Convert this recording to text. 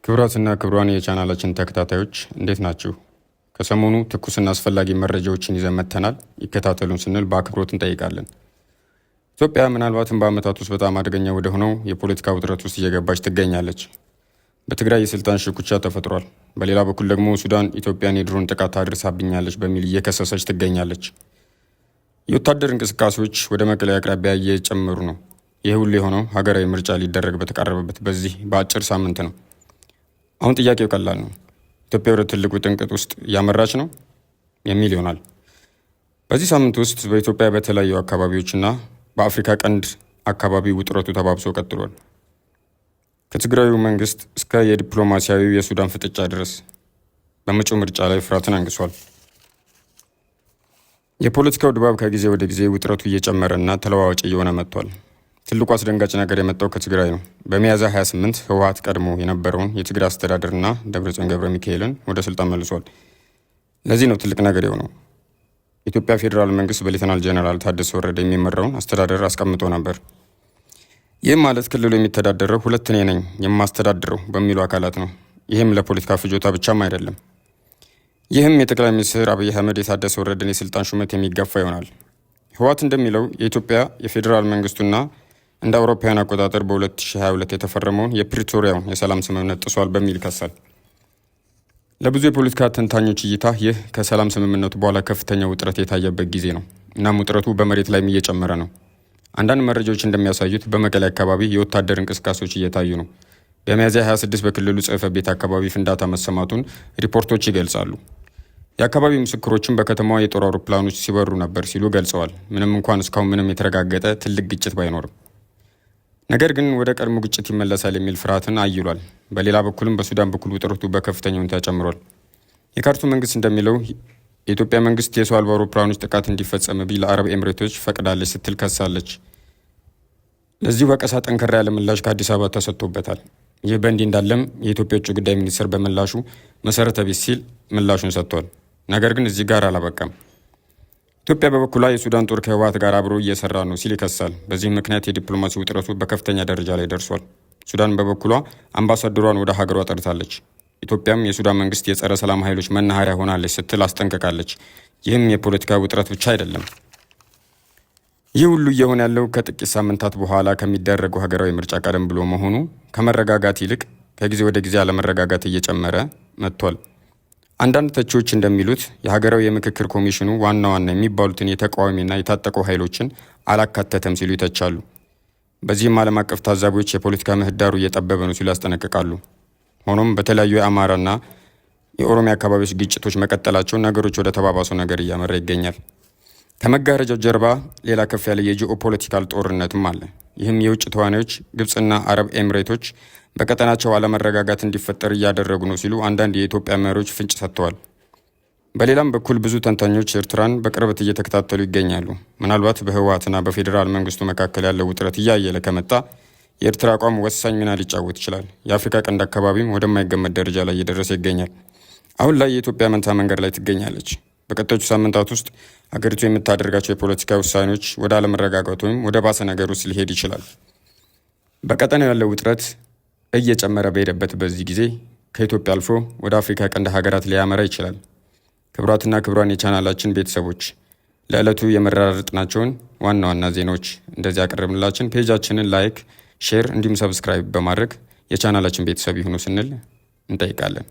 ክቡራትና ክቡራን የቻናላችን ተከታታዮች እንዴት ናችሁ? ከሰሞኑ ትኩስና አስፈላጊ መረጃዎችን ይዘን መጥተናል። ይከታተሉን ስንል በአክብሮት እንጠይቃለን። ኢትዮጵያ ምናልባትም በዓመታት ውስጥ በጣም አደገኛ ወደ ሆነው የፖለቲካ ውጥረት ውስጥ እየገባች ትገኛለች። በትግራይ የስልጣን ሽኩቻ ተፈጥሯል። በሌላ በኩል ደግሞ ሱዳን ኢትዮጵያን የድሮን ጥቃት አድርሳብኛለች በሚል እየከሰሰች ትገኛለች። የወታደር እንቅስቃሴዎች ወደ መቀሌ አቅራቢያ እየጨመሩ ነው። ይህ ሁሉ የሆነው ሀገራዊ ምርጫ ሊደረግ በተቃረበበት በዚህ በአጭር ሳምንት ነው። አሁን ጥያቄው ቀላል ነው። ኢትዮጵያ ወደ ትልቁ ጥንቅጥ ውስጥ እያመራች ነው የሚል ይሆናል። በዚህ ሳምንት ውስጥ በኢትዮጵያ በተለያዩ አካባቢዎችና በአፍሪካ ቀንድ አካባቢ ውጥረቱ ተባብሶ ቀጥሏል። ከትግራዩ መንግስት እስከ የዲፕሎማሲያዊው የሱዳን ፍጥጫ ድረስ በመጪው ምርጫ ላይ ፍርሃትን አንግሷል። የፖለቲካው ድባብ ከጊዜ ወደ ጊዜ ውጥረቱ እየጨመረና ተለዋዋጭ እየሆነ መጥቷል። ትልቁ አስደንጋጭ ነገር የመጣው ከትግራይ ነው። በሚያዝያ 28 ህወሓት ቀድሞ የነበረውን የትግራይ አስተዳደርና ደብረጽዮን ገብረ ሚካኤልን ወደ ስልጣን መልሷል። ለዚህ ነው ትልቅ ነገር የሆነው። የኢትዮጵያ ፌዴራል መንግስት በሌተናል ጄኔራል ታደሰ ወረደ የሚመራውን አስተዳደር አስቀምጦ ነበር። ይህም ማለት ክልሉ የሚተዳደረው ሁለት እኔ ነኝ የማስተዳድረው በሚሉ አካላት ነው። ይህም ለፖለቲካ ፍጆታ ብቻም አይደለም። ይህም የጠቅላይ ሚኒስትር አብይ አህመድ የታደሰ ወረደን የስልጣን ሹመት የሚጋፋ ይሆናል። ህወሓት እንደሚለው የኢትዮጵያ የፌዴራል መንግስቱና እንደ አውሮፓውያን አቆጣጠር በ2022 የተፈረመውን የፕሪቶሪያውን የሰላም ስምምነት ጥሷል በሚል ይከሳል። ለብዙ የፖለቲካ ተንታኞች እይታ ይህ ከሰላም ስምምነቱ በኋላ ከፍተኛ ውጥረት የታየበት ጊዜ ነው። እናም ውጥረቱ በመሬት ላይም እየጨመረ ነው። አንዳንድ መረጃዎች እንደሚያሳዩት በመቀሌ አካባቢ የወታደር እንቅስቃሴዎች እየታዩ ነው። በሚያዝያ 26 በክልሉ ጽሕፈት ቤት አካባቢ ፍንዳታ መሰማቱን ሪፖርቶች ይገልጻሉ። የአካባቢ ምስክሮችም በከተማዋ የጦር አውሮፕላኖች ሲበሩ ነበር ሲሉ ገልጸዋል። ምንም እንኳን እስካሁን ምንም የተረጋገጠ ትልቅ ግጭት ባይኖርም ነገር ግን ወደ ቀድሞ ግጭት ይመለሳል የሚል ፍርሃትን አይሏል። በሌላ በኩልም በሱዳን በኩል ውጥረቱ በከፍተኛ ሁኔታ ጨምሯል። የካርቱም መንግስት እንደሚለው የኢትዮጵያ መንግስት የሰው አልባ አውሮፕላኖች ጥቃት እንዲፈጸምብኝ ለአረብ ኤምሬቶች ፈቅዳለች ስትል ከሳለች። ለዚሁ ወቀሳ ጠንከራ ያለ ምላሽ ከአዲስ አበባ ተሰጥቶበታል። ይህ በእንዲህ እንዳለም የኢትዮጵያ ውጭ ጉዳይ ሚኒስትር በምላሹ መሰረተ ቢስ ሲል ምላሹን ሰጥቷል። ነገር ግን እዚህ ጋር አላበቃም። ኢትዮጵያ በበኩሏ የሱዳን ጦር ከህወሓት ጋር አብሮ እየሰራ ነው ሲል ይከሳል። በዚህም ምክንያት የዲፕሎማሲ ውጥረቱ በከፍተኛ ደረጃ ላይ ደርሷል። ሱዳን በበኩሏ አምባሳደሯን ወደ ሀገሯ ጠርታለች። ኢትዮጵያም የሱዳን መንግስት የጸረ ሰላም ኃይሎች መናኸሪያ ሆናለች ስትል አስጠንቅቃለች። ይህም የፖለቲካ ውጥረት ብቻ አይደለም። ይህ ሁሉ እየሆነ ያለው ከጥቂት ሳምንታት በኋላ ከሚደረገው ሀገራዊ ምርጫ ቀደም ብሎ መሆኑ ከመረጋጋት ይልቅ ከጊዜ ወደ ጊዜ አለመረጋጋት እየጨመረ መጥቷል። አንዳንድ ተቺዎች እንደሚሉት የሀገራዊ የምክክር ኮሚሽኑ ዋና ዋና የሚባሉትን የተቃዋሚና የታጠቁ ኃይሎችን አላካተተም ሲሉ ይተቻሉ። በዚህም ዓለም አቀፍ ታዛቢዎች የፖለቲካ ምህዳሩ እየጠበበ ነው ሲሉ ያስጠነቅቃሉ። ሆኖም በተለያዩ የአማራና የኦሮሚያ አካባቢዎች ግጭቶች መቀጠላቸው ነገሮች ወደ ተባባሰው ነገር እያመራ ይገኛል። ከመጋረጃው ጀርባ ሌላ ከፍ ያለ የጂኦ ፖለቲካል ጦርነትም አለ። ይህም የውጭ ተዋናዮች ግብፅና አረብ ኤምሬቶች በቀጠናቸው አለመረጋጋት እንዲፈጠር እያደረጉ ነው ሲሉ አንዳንድ የኢትዮጵያ መሪዎች ፍንጭ ሰጥተዋል። በሌላም በኩል ብዙ ተንታኞች ኤርትራን በቅርበት እየተከታተሉ ይገኛሉ። ምናልባት በህወሓትና በፌዴራል መንግስቱ መካከል ያለው ውጥረት እያየለ ከመጣ የኤርትራ አቋም ወሳኝ ሚና ሊጫወት ይችላል። የአፍሪካ ቀንድ አካባቢም ወደማይገመት ደረጃ ላይ እየደረሰ ይገኛል። አሁን ላይ የኢትዮጵያ መንታ መንገድ ላይ ትገኛለች። በቀጣዮቹ ሳምንታት ውስጥ ሀገሪቱ የምታደርጋቸው የፖለቲካ ውሳኔዎች ወደ አለመረጋጋት ወይም ወደ ባሰ ነገር ውስጥ ሊሄድ ይችላል። በቀጠናው ያለው ውጥረት እየጨመረ በሄደበት በዚህ ጊዜ ከኢትዮጵያ አልፎ ወደ አፍሪካ ቀንድ ሀገራት ሊያመራ ይችላል። ክቡራትና ክቡራን የቻናላችን ቤተሰቦች ለዕለቱ የመረራረጥናቸውን ዋና ዋና ዜናዎች እንደዚህ ያቀረብንላችን፣ ፔጃችንን ላይክ፣ ሼር እንዲሁም ሰብስክራይብ በማድረግ የቻናላችን ቤተሰብ ይሁኑ ስንል እንጠይቃለን።